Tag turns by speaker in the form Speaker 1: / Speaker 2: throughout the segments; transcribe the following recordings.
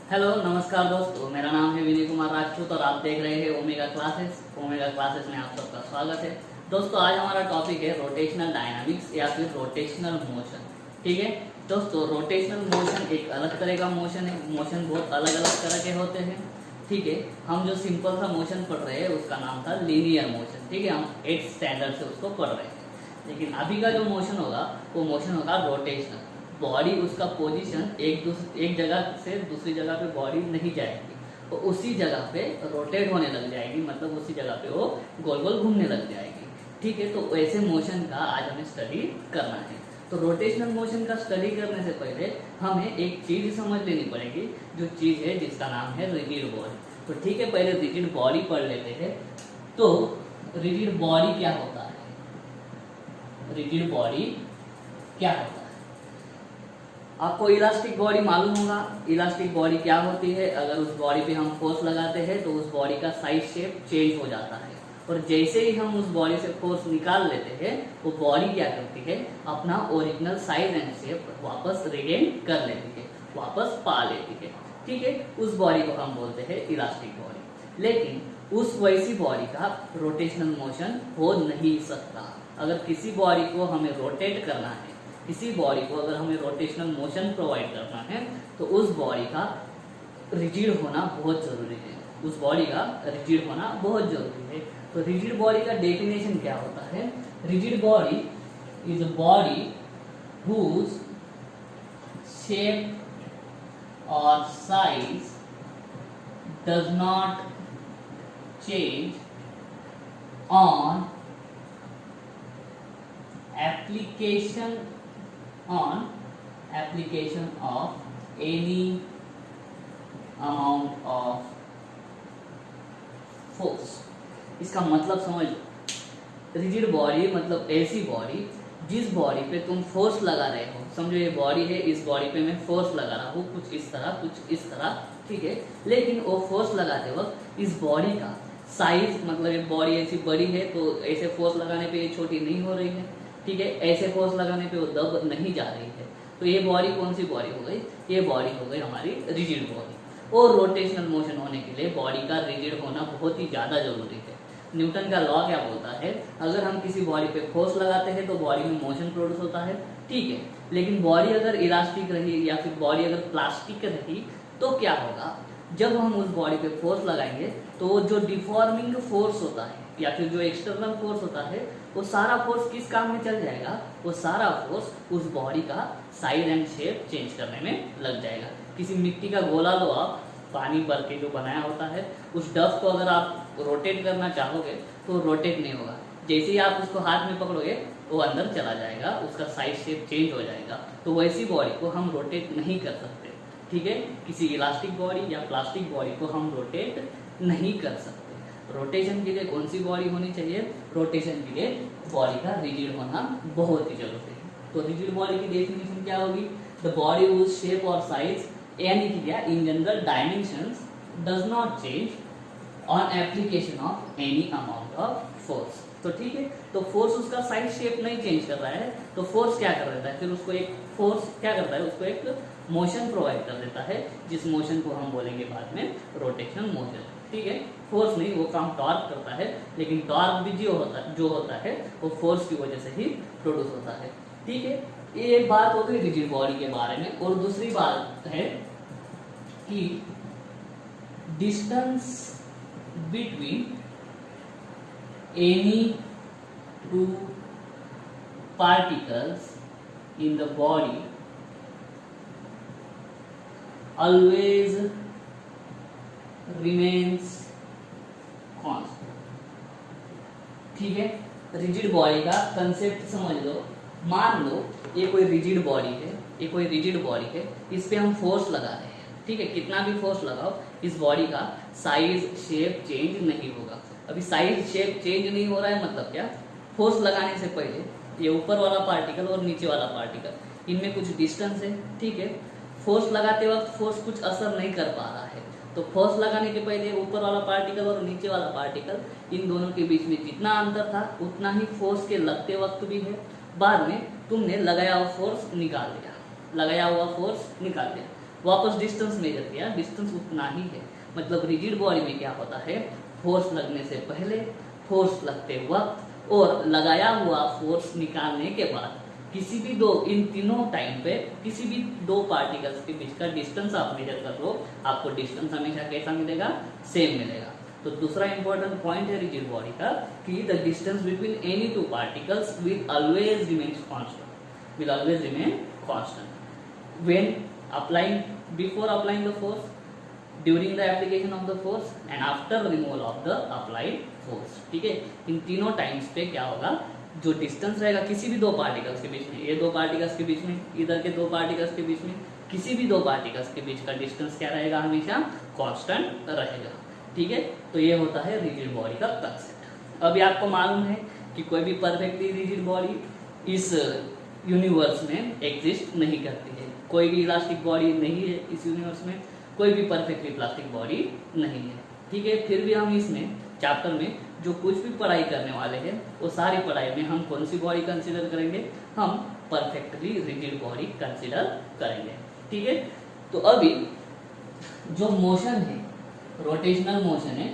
Speaker 1: Hello नमस्कार दोस्तों, मेरा नाम है विनय कुमार राजपूत और आप देख रहे हैं ओमेगा क्लासेस। ओमेगा क्लासेस में आप सबका स्वागत है। दोस्तों, आज हमारा टॉपिक है रोटेशनल डायनामिक्स या फिर रोटेशनल मोशन। ठीक है दोस्तों, रोटेशनल मोशन एक अलग तरह का मोशन है। मोशन बहुत अलग अलग तरह के होते हैं। ठीक है, हम जो सिंपल सा मोशन पढ़ रहे हैं उसका नाम था लीनियर मोशन। ठीक है, हम 8th स्टैंडर्ड से उसको पढ़ रहे हैं। लेकिन अभी का जो मोशन होगा वो मोशन होगा रोटेशनल। बॉडी उसका पोजीशन एक जगह से दूसरी जगह पे बॉडी नहीं जाएगी, तो उसी जगह पे रोटेट होने लग जाएगी, मतलब उसी जगह पे वो गोल गोल घूमने लग जाएगी। ठीक है, तो ऐसे मोशन का आज हमें स्टडी करना है। तो रोटेशनल मोशन का स्टडी करने से पहले हमें एक चीज समझ लेनी पड़ेगी, जो चीज है जिसका नाम है रिजिड बॉडी। तो ठीक है, पहले रिजिड बॉडी पढ़ लेते हैं। तो रिजिड बॉडी क्या होता है? रिजिड बॉडी क्या होता है? आपको इलास्टिक बॉडी मालूम होगा। इलास्टिक बॉडी क्या होती है? अगर उस बॉडी पे हम फोर्स लगाते हैं तो उस बॉडी का साइज शेप चेंज हो जाता है, और जैसे ही हम उस बॉडी से फोर्स निकाल लेते हैं वो बॉडी क्या करती है, अपना ओरिजिनल साइज एंड शेप वापस रिगेन कर लेती है, वापस पा लेती है। ठीक है, उस बॉडी को हम बोलते हैं इलास्टिक बॉडी। लेकिन उस वैसी बॉडी का रोटेशनल मोशन हो नहीं सकता। अगर किसी बॉडी को हमें रोटेट करना है, किसी बॉडी को अगर हमें रोटेशनल मोशन प्रोवाइड करना है, तो उस बॉडी का रिजिड होना बहुत जरूरी है। उस बॉडी का रिजिड होना बहुत जरूरी है। तो रिजिड बॉडी का डेफिनेशन क्या होता है? Rigid body is a body whose shape or size does not change on application of any amount of force। इसका मतलब समझ लो। रिजिड बॉडी मतलब ऐसी बॉडी जिस बॉडी पे तुम फोर्स लगा रहे हो। समझो ये बॉडी है, इस बॉडी पे मैं फोर्स लगा रहा हूँ, कुछ इस तरह कुछ इस तरह। ठीक है, लेकिन वो फोर्स लगाते वक्त इस बॉडी का साइज, मतलब ये बॉडी ऐसी बड़ी है तो ऐसे फोर्स लगाने पे ये छोटी नहीं हो रही है। ठीक है, ऐसे फोर्स लगाने पे वो दब नहीं जा रही है। तो ये बॉडी कौन सी बॉडी हो गई? ये बॉडी हो गई हमारी रिजिड बॉडी। और रोटेशनल मोशन होने के लिए बॉडी का रिजिड होना बहुत ही ज्यादा जरूरी है। न्यूटन का लॉ क्या बोलता है? अगर हम किसी बॉडी पे फोर्स लगाते हैं तो बॉडी में मोशन प्रोड्यूस होता है। ठीक है, लेकिन बॉडी अगर इलास्टिक रही या फिर बॉडी अगर प्लास्टिक रही तो क्या होगा? जब हम उस बॉडी पे फोर्स लगाएंगे तो जो डिफॉर्मिंग फोर्स होता है या फिर जो एक्सटर्नल फोर्स होता है, वो सारा फोर्स किस काम में चल जाएगा? वो सारा फोर्स उस बॉडी का साइज एंड शेप चेंज करने में लग जाएगा। किसी मिट्टी का गोला लो आप, पानी भर के जो बनाया होता है, उस डस्ट को अगर आप रोटेट करना चाहोगे तो रोटेट नहीं होगा। जैसे ही आप उसको हाथ में पकड़ोगे वो अंदर चला जाएगा, उसका साइज शेप चेंज हो जाएगा। तो वैसी बॉडी को हम रोटेट नहीं कर सकते। ठीक है, किसी इलास्टिक बॉडी या प्लास्टिक बॉडी को हम रोटेट नहीं कर सकते। रोटेशन के लिए कौन सी बॉडी होनी चाहिए? रोटेशन के लिए बॉडी का रिजिड होना बहुत ही जरूरी है। तो रिजिड बॉडी की डेफिनेशन क्या होगी? द बॉडी हुज शेप और साइज, यानी कि क्या, in general dimensions does not change on application of any amount of force. तो ठीक है, तो फोर्स उसका साइज शेप नहीं चेंज कर रहा है, तो फोर्स क्या कर देता है? फिर उसको एक फोर्स क्या करता है? उसको एक मोशन प्रोवाइड कर देता है, जिस मोशन को हम बोलेंगे बाद में रोटेशनल मोशन। ठीक है, फोर्स नहीं, वो काम टॉर्क करता है, लेकिन टॉर्क भी जो होता है वो फोर्स की वजह से ही प्रोड्यूस होता है। ठीक है, ये एक बात हो गई रिजिड बॉडी के बारे में। और दूसरी बात है कि distance between any two particles in the body always remains constant। ठीक है, रिजिड बॉडी का कंसेप्ट समझ लो। मान लो ये कोई रिजिड बॉडी है, ये कोई रिजिड बॉडी है, इस पे हम फोर्स लगा रहे हैं। ठीक है, कितना भी फोर्स लगाओ इस बॉडी का साइज शेप चेंज नहीं होगा। अभी साइज शेप चेंज नहीं हो रहा है, मतलब क्या? फोर्स लगाने से पहले ये ऊपर वाला पार्टिकल और नीचे वाला पार्टिकल, इनमें कुछ डिस्टेंस है। ठीक है, फोर्स लगाते वक्त फोर्स कुछ असर नहीं कर पा रहा है, तो फोर्स लगाने के पहले ऊपर वाला पार्टिकल और नीचे वाला पार्टिकल, इन दोनों के बीच में जितना अंतर था उतना ही फोर्स के लगते वक्त भी है। बाद में तुमने लगाया हुआ फोर्स निकाल दिया, वापस डिस्टेंस मेजर किया, डिस्टेंस उतना ही है। मतलब रिजिड बॉडी में क्या होता है, फोर्स लगने से पहले, फोर्स लगते वक्त और लगाया हुआ फोर्स निकालने के बाद किसी भी दो, इन तीनों टाइम पे किसी भी दो पार्टिकल्स के बीच का डिस्टेंस आप मेजर कर लो, आपको डिस्टेंस हमेशा कैसा मिलेगा, सेम मिलेगा। तो दूसरा इंपॉर्टेंट पॉइंट है रिजिड बॉडी का कि the distance between any two particles will always remains constant, will always remain constant when applying, before applying the force, during the application of the force and after removal of the applied force. ठीक है, इन तीनों times पे क्या होगा, जो distance रहेगा किसी भी दो पार्टिकल्स के बीच में, ये दो पार्टिकल्स के बीच में, इधर के दो पार्टिकल्स के बीच में, किसी भी दो पार्टिकल्स के बीच का डिस्टेंस क्या रहेगा, हमेशा कांस्टेंट रहेगा। ठीक है, तो ये होता है रिजिड बॉडी का कंसेप्ट। अभी आपको मालूम है कि कोई भी परफेक्टली रिजिड बॉडी इस यूनिवर्स में एग्जिस्ट नहीं करती है, कोई भी इलास्टिक बॉडी नहीं है इस यूनिवर्स में, कोई भी परफेक्टली प्लास्टिक बॉडी नहीं है। ठीक है, फिर भी हम इसमें चैप्टर में जो कुछ भी पढ़ाई करने वाले हैं वो सारी पढ़ाई में हम कौन सी बॉडी कंसीडर करेंगे, हम परफेक्टली रिजिड बॉडी कंसीडर करेंगे। ठीक है, तो अभी जो मोशन है, रोटेशनल मोशन है,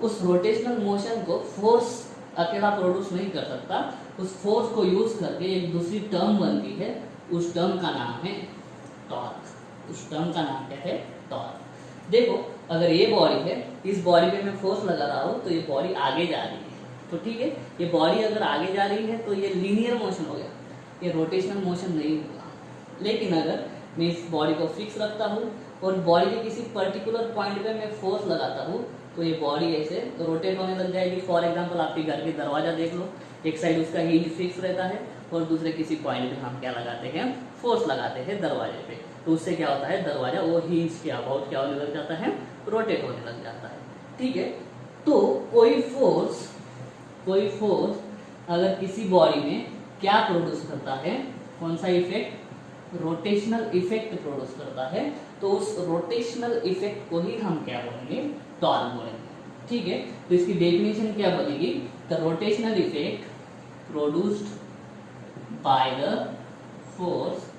Speaker 1: उस रोटेशनल मोशन को फोर्स अकेला प्रोड्यूस नहीं कर सकता, उस फोर्स को यूज करके एक दूसरी टर्म बनती है, उस टर्म का नाम है टॉर्क। उस टर्म का नाम क्या है, टॉर्क। देखो, अगर ये बॉडी है, इस बॉडी पे मैं फोर्स लगा रहा हूँ तो ये बॉडी आगे जा रही है, तो ठीक है, ये बॉडी अगर आगे जा रही है तो ये लीनियर मोशन हो गया, ये रोटेशनल मोशन नहीं होगा। लेकिन अगर मैं इस बॉडी को फिक्स रखता हूँ और बॉडी के किसी पर्टिकुलर पॉइंट पे मैं फोर्स लगाता हूँ तो ये बॉडी ऐसे रोटेट होने लग जाएगी। फॉर एग्जाम्पल आपके घर के दरवाजा देख लो, एक साइड उसका हिंज फिक्स रहता है और दूसरे किसी पॉइंट पे हम क्या लगाते हैं, फोर्स लगाते हैं दरवाजे पे, तो उससे क्या होता है, दरवाजा वो हिंज के अबाउट क्या होने लग जाता है, रोटेट होने लग जाता है। ठीक है, तो कोई फोर्स अगर किसी बॉडी में क्या प्रोड्यूस करता है, कौन सा इफेक्ट, रोटेशनल इफेक्ट प्रोड्यूस करता है, तो उस रोटेशनल इफेक्ट को ही हम क्या बोलेंगे, टॉर्क बोलेंगे। ठीक है, तो इसकी डेफिनेशन क्या बनेगी, the rotational effect produced by the force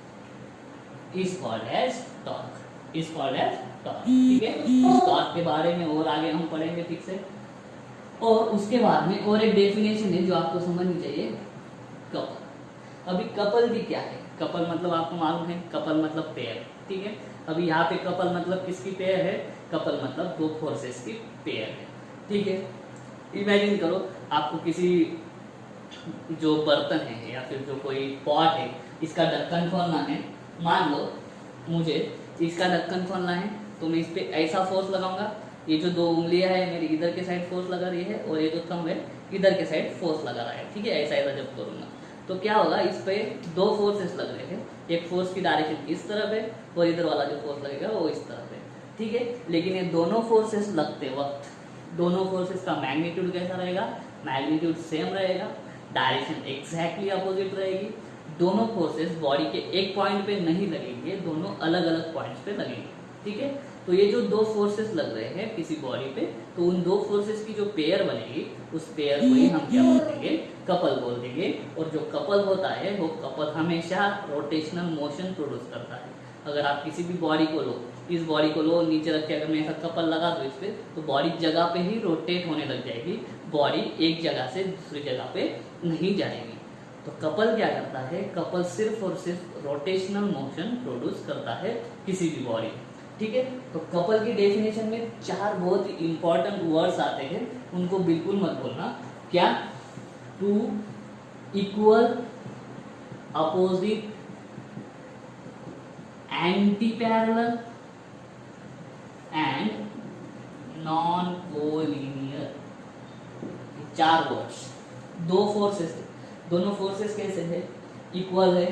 Speaker 1: is called as torque, is called as torque. ठीक है, इस टॉर्क के बारे में और आगे हम पढ़ेंगे ठीक से। और उसके बाद में और एक डेफिनेशन है जो आपको समझनी चाहिए, कपल। अभी कपल भी क्या है, कपल मतलब आपको मालूम है, कपल मतलब पेयर। ठीक है, अभी यहाँ पे कपल मतलब किसकी पेयर है, कपल मतलब दो फोर्सेस की पेयर है। ठीक है, इमेजिन करो आपको किसी जो बर्तन है या फिर जो कोई पॉट है, इसका ढक्कन खोलना है। मान लो मुझे इसका ढक्कन खोलना है, तो मैं इस पे ऐसा फोर्स लगाऊंगा, ये जो दो उंगलियां है मेरी इधर के साइड फोर्स लगा रही है और ये जो थंब है इधर के साइड फोर्स लगा रहा है। ठीक है, ऐसा ऐसा जब करूंगा तो क्या होगा, इस पे दो फोर्सेस लग रहे हैं, एक फोर्स की डायरेक्शन इस तरफ है और इधर वाला जो फोर्स लगेगा वो इस तरफ है। ठीक है, लेकिन ये दोनों फोर्सेस लगते वक्त दोनों फोर्सेस का मैग्नीट्यूड कैसा रहेगा, मैग्नीट्यूड सेम रहेगा, डायरेक्शन एग्जैक्टली अपोजिट रहेगी। दोनों फोर्सेस बॉडी के एक पॉइंट पे नहीं लगेंगे, दोनों अलग अलग पॉइंट्स पे लगेंगे। ठीक है, तो ये जो दो फोर्सेस लग रहे हैं किसी बॉडी पे, तो उन दो फोर्सेस की जो पेयर बनेगी उस पेयर को ही हम क्या बोल देंगे, कपल बोल देंगे। और जो कपल होता है वो कपल हमेशा रोटेशनल मोशन प्रोड्यूस करता है। अगर आप किसी भी बॉडी को लो, इस बॉडी को लो नीचे रख के अगर मैं ऐसा कपल लगा दूँ इस पे, तो बॉडी जगह पे ही रोटेट होने लग जाएगी, बॉडी एक जगह से दूसरी जगह पे नहीं जाएगी। तो कपल क्या करता है, कपल सिर्फ और सिर्फ रोटेशनल मोशन प्रोड्यूस करता है किसी भी बॉडी। ठीक है, तो कपल की डेफिनेशन में चार बहुत ही इंपॉर्टेंट वर्ड्स आते हैं, उनको बिल्कुल मत भूलना। क्या, two equal, opposite, anti parallel and non collinear, चार वर्ड्स। दो फोर्सेस, दोनों फोर्सेस कैसे है, इक्वल है,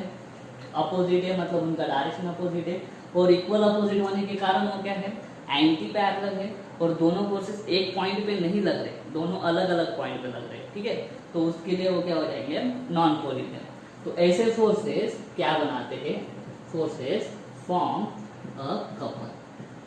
Speaker 1: अपोजिट है मतलब उनका डायरेक्शन अपोजिट है, और इक्वल अपोजिट होने के कारण वो क्या है, एंटी पैरेलल है, और दोनों फोर्सेस एक पॉइंट पे नहीं लग रहे, दोनों अलग अलग पॉइंट पे लग रहे। ठीक है, तो उसके लिए वो क्या हो जाएंगे, नॉन कोलिनियर। तो ऐसे फोर्सेस क्या बनाते हैं, forces form a couple.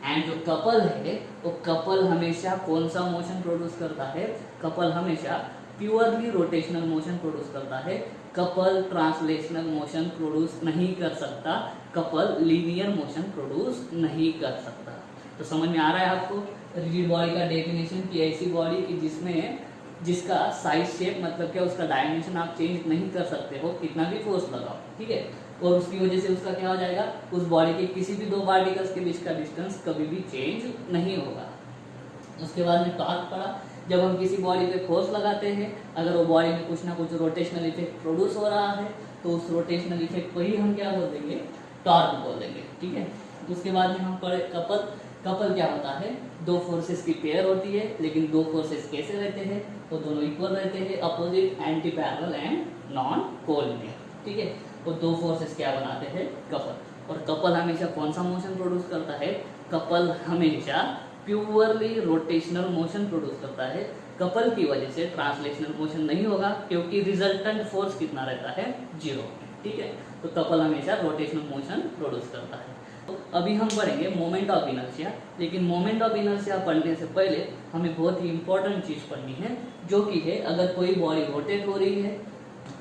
Speaker 1: And जो कपल है वो कपल हमेशा कौन सा मोशन प्रोड्यूस करता है, कपल हमेशा प्योरली रोटेशनल मोशन प्रोड्यूस करता है, कपल ट्रांसलेशनल मोशन प्रोड्यूस नहीं कर सकता, कपल लीनियर मोशन प्रोड्यूस नहीं कर सकता। तो समझ में आ रहा है आपको रिजिड बॉडी का डेफिनेशन कि ऐसी बॉडी की जिसका साइज शेप मतलब क्या उसका डायमेंशन आप चेंज नहीं कर सकते हो कितना भी फोर्स लगाओ, ठीक है। और उसकी वजह से उसका क्या हो जाएगा, उस बॉडी के किसी भी दो पार्टिकल्स के बीच का डिस्टेंस कभी भी चेंज नहीं होगा। उसके बाद में टॉर्क पड़ा, जब हम किसी बॉडी पे फोर्स लगाते हैं अगर वो बॉडी में कुछ ना कुछ रोटेशनल इफेक्ट प्रोड्यूस हो रहा है तो उस रोटेशनल इफेक्ट को ही हम क्या बोल देंगे, टॉर्क बोल देंगे, ठीक है। उसके बाद में हम पढ़े कपल। कपल क्या होता है, दो फोर्सेस की पेयर होती है, लेकिन दो फोर्सेस कैसे रहते हैं, वो दोनों इक्वल रहते हैं, opposite, anti parallel and non collinear, ठीक है। वो दो फोर्सेस क्या बनाते हैं, कपल। और कपल हमेशा कौन सा मोशन प्रोड्यूस करता है, कपल हमेशा प्योरली रोटेशनल मोशन प्रोड्यूस करता है। कपल की वजह से ट्रांसलेशनल मोशन नहीं होगा क्योंकि रिजल्टेंट फोर्स कितना रहता है, 0, ठीक है। तो कपल हमेशा रोटेशनल मोशन प्रोड्यूस करता है। तो अभी हम पढ़ेंगे मोमेंट ऑफ इनर्शिया, लेकिन मोमेंट ऑफ इनर्शिया पढ़ने से पहले हमें बहुत ही इंपॉर्टेंट चीज पढ़नी है, जो कि है अगर कोई बॉडी रोटेट हो रही है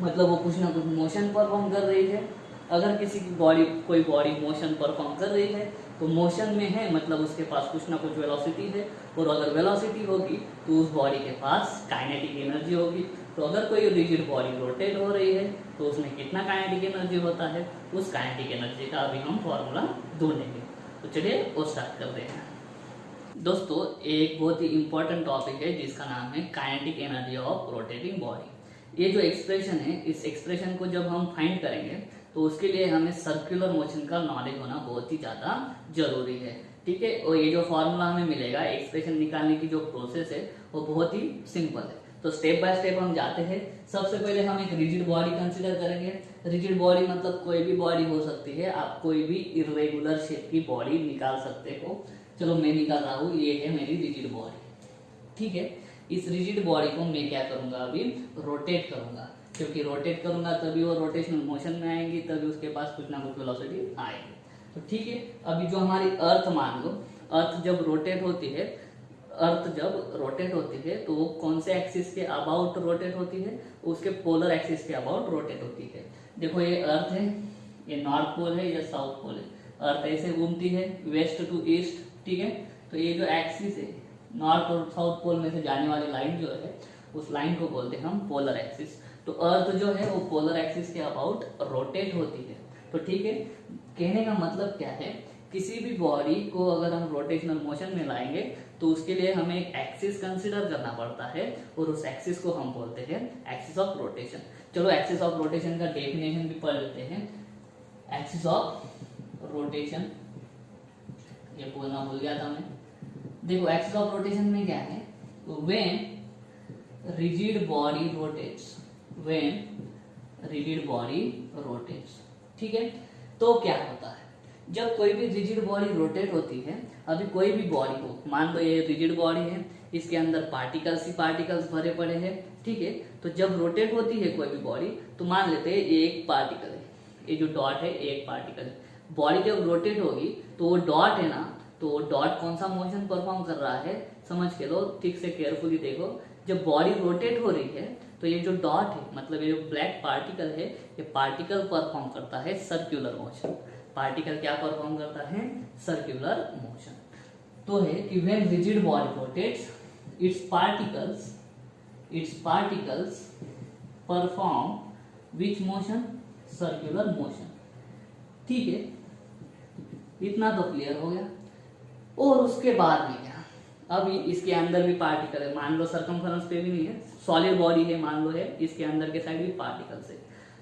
Speaker 1: मतलब वो कुछ ना कुछ मोशन परफॉर्म कर रही है। अगर किसी की कोई बॉडी मोशन परफॉर्म कर रही है तो मोशन में है मतलब उसके पास कुछ ना कुछ वेलोसिटी है, और अगर वेलोसिटी होगी तो उस बॉडी के पास काइनेटिक एनर्जी होगी। तो अगर कोई रिजिड बॉडी रोटेट हो रही है तो उसमें कितना काइनेटिक एनर्जी होता है, उस काइनेटिक एनर्जी का अभी हम फॉर्मूला ढूंढेंगे। तो चलिए वो स्टार्ट करते हैं। दोस्तों एक बहुत ही इंपॉर्टेंट टॉपिक है जिसका नाम है kinetic energy of rotating body. ये जो एक्सप्रेशन है, इस एक्सप्रेशन को जब हम फाइंड करेंगे तो उसके लिए हमें सर्कुलर मोशन का नॉलेज होना बहुत ही ज़्यादा जरूरी है, ठीक है। और ये जो फॉर्मूला हमें मिलेगा, एक्सप्रेशन निकालने की जो प्रोसेस है वो बहुत ही सिंपल है। तो स्टेप बाय स्टेप हम जाते हैं। सबसे पहले हम एक रिजिड बॉडी कंसीडर करेंगे। रिजिड बॉडी मतलब कोई भी बॉडी हो सकती है, आप कोई भी इरेगुलर शेप की बॉडी निकाल सकते हो। चलो मैं निकाल रहा हूँ, ये है मेरी रिजिड बॉडी, ठीक है। इस रिजिड बॉडी को मैं क्या करूंगा, अभी रोटेट करूंगा, क्योंकि रोटेट करूंगा तभी वो रोटेशनल मोशन में आएंगी, तभी उसके पास कुछ ना कुछ वेलोसिटी आएगी। तो ठीक है, अभी जो हमारी अर्थ मान लो, अर्थ जब रोटेट होती है तो वो कौन से एक्सिस के अबाउट रोटेट होती है, उसके पोलर एक्सिस के अबाउट रोटेट होती है। देखो ये अर्थ है, ये नॉर्थ पोल है, ये साउथ पोल है। अर्थ ऐसे घूमती है वेस्ट टू ईस्ट, ठीक है। तो ये जो एक्सिस है, नॉर्थ और साउथ पोल में से जाने वाली लाइन जो है, उस लाइन को बोलते हैं हम पोलर एक्सिस। तो अर्थ जो है वो पोलर एक्सिस के अबाउट रोटेट होती है। तो ठीक है, कहने का मतलब क्या है, किसी भी बॉडी को अगर हम रोटेशनल मोशन में लाएंगे तो उसके लिए हमें एक एक्सिस कंसीडर करना पड़ता है, और उस एक्सिस को हम बोलते हैं एक्सिस ऑफ रोटेशन। चलो एक्सिस ऑफ रोटेशन का डेफिनेशन भी पढ़ लेते हैं। एक्सिस ऑफ रोटेशन, ये बोलना भूल गया था मैं। देखो एक्सिस ऑफ रोटेशन में क्या है, व्हेन रिजिड बॉडी रोटेट्स, ठीक है। तो क्या होता है, जब कोई भी रिजिड बॉडी रोटेट होती है, अभी कोई भी बॉडी हो, मान लो ये रिजिड बॉडी है, इसके अंदर पार्टिकल्स ही पार्टिकल्स भरे पड़े हैं, ठीक है। तो जब रोटेट होती है कोई भी बॉडी, तो मान लेते हैं ये एक पार्टिकल है, ये जो डॉट है एक पार्टिकल है। बॉडी जब रोटेट होगी तो वो डॉट है ना, तो वो डॉट कौन सा मोशन परफॉर्म कर रहा है समझ के लो, ठीक से केयरफुली देखो। जब बॉडी रोटेट हो रही है तो ये जो डॉट है मतलब ये जो ब्लैक पार्टिकल है, ये पार्टिकल परफॉर्म करता है सर्कुलर मोशन। पार्टिकल क्या परफॉर्म करता है, सर्कुलर मोशन। तो है कि when rigid body rotates, it's particles perform which motion, circular motion, ठीक है। इतना तो क्लियर हो गया। और उसके बाद में क्या, अब इसके अंदर भी पार्टिकल है, मान लो सरकमफेरेंस पे भी नहीं है, सॉलिड बॉडी है मान लो है, इसके अंदर के साइड भी पार्टिकल्स है।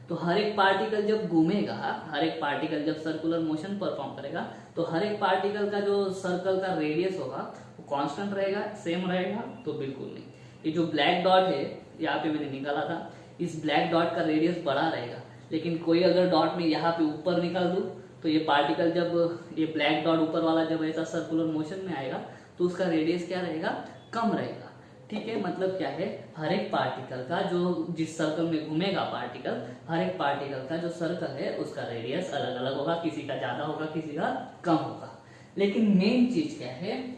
Speaker 1: तो हर एक पार्टिकल जब घूमेगा, हर एक पार्टिकल जब सर्कुलर मोशन परफॉर्म करेगा, तो हर एक पार्टिकल का जो सर्कल का रेडियस होगा वो कांस्टेंट रहेगा, सेम रहेगा, तो बिल्कुल नहीं। ये जो ब्लैक डॉट है, यहाँ पे मैंने निकाला था, इस ब्लैक डॉट का रेडियस बड़ा रहेगा, लेकिन कोई अगर डॉट में यहाँ पे ऊपर निकाल दूं तो ये पार्टिकल जब ये ब्लैक डॉट ऊपर वाला जब ऐसा सर्कुलर मोशन में आएगा तो उसका रेडियस क्या रहेगा, कम रहेगा, ठीक है। मतलब क्या है, हर एक पार्टिकल का जो जिस सर्कल में घूमेगा पार्टिकल, हर एक पार्टिकल का जो सर्कल है उसका रेडियस अलग अलग होगा, किसी का ज्यादा होगा, किसी का कम होगा। लेकिन मेन चीज क्या है,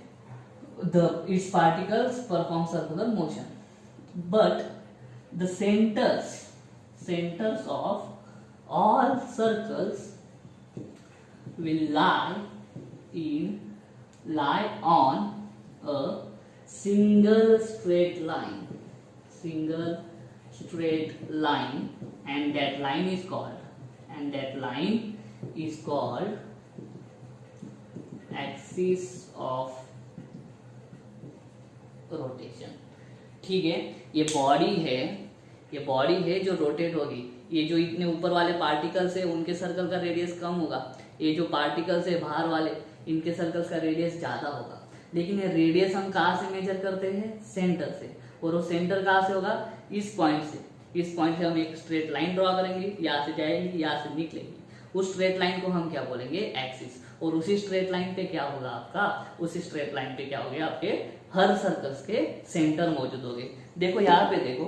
Speaker 1: it's particles perform circular motion, but the centers of all circles will lie on a single straight line, and that line is called axis of rotation. ठीक है, ये बॉडी है जो रोटेट होगी। ये जो इतने ऊपर वाले पार्टिकल्स है उनके सर्कल का रेडियस कम होगा, ये जो पार्टिकल्स है बाहर वाले इनके सर्कल्स का रेडियस ज्यादा होगा। लेकिन ये रेडियस हम कहाँ से मेजर करते हैं? सेंटर से। और वो सेंटर कहाँ से होगा? इस पॉइंट से हम एक स्ट्रेट लाइन ड्रॉ करेंगे, यहाँ से जाएगी यहाँ से निकलेगी। उस स्ट्रेट लाइन को हम क्या बोलेंगे? एक्सिस। और उसी स्ट्रेट लाइन पे क्या होगा आपका? उसी स्ट्रेट लाइन पे क्या होगा? आपके हर सर्कल्स के सेंटर मौजूद होंगे। देखो यहाँ पे देखो,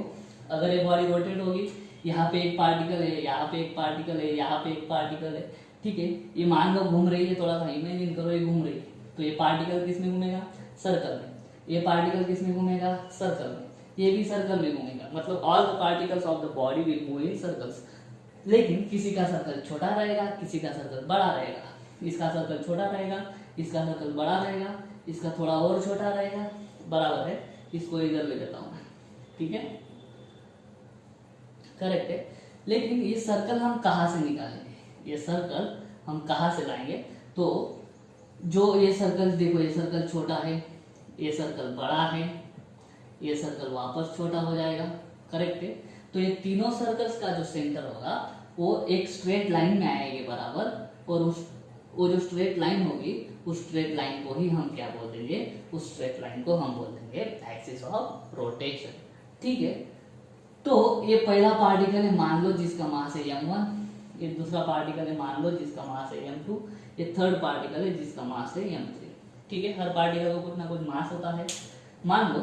Speaker 1: अगर ये बॉडी रोटेट होगी, यहाँ पे एक पार्टिकल है, यहाँ पे एक पार्टिकल है, यहाँ पे एक पार्टिकल है। ठीक है, ये मान लो घूम रही है, थोड़ा सा इमेजिन करो, ये घूम रही है, तो ये पार्टिकल किस में घूमेगा? सर्कल में। ये पार्टिकल किस में घूमेगा? सर्कल में। ये भी सर्कल में घूमेगा, मतलब all the particles of the body will move in circles. लेकिन किसी का सर्कल छोटा रहेगा, किसी का सर्कल बड़ा रहेगा। इसका सर्कल छोटा रहेगा, इसका सर्कल बड़ा रहेगा, इसका थोड़ा और छोटा रहेगा। बराबर है, इसको इधर ले लेता हूं मैं। ठीक है, करेक्ट है। लेकिन ये सर्कल हम कहाँ से निकालेंगे? ये सर्कल हम कहाँ से लाएंगे? तो जो ये सर्कल देखो, ये सर्कल छोटा है, ये सर्कल बड़ा है, ये सर्कल वापस छोटा हो जाएगा। करेक्ट है। तो ये तीनों सर्कल्स का जो सेंटर होगा वो एक स्ट्रेट लाइन में आएंगे बराबर। और वो जो स्ट्रेट लाइन होगी, उस स्ट्रेट लाइन को ही हम क्या बोल देंगे? उस स्ट्रेट लाइन को हम बोल देंगे एक्सिस ऑफ रोटेशन। ठीक है, तो ये पहला पार्टिकल है मान लो जिसका मास है m1, ये दूसरा पार्टिकल है मान लो जिसका मास है m2, ये थर्ड पार्टिकल है जिसका मास है m3। ठीक है, हर पार्टिकल को कुछ ना कुछ मास होता है। मान लो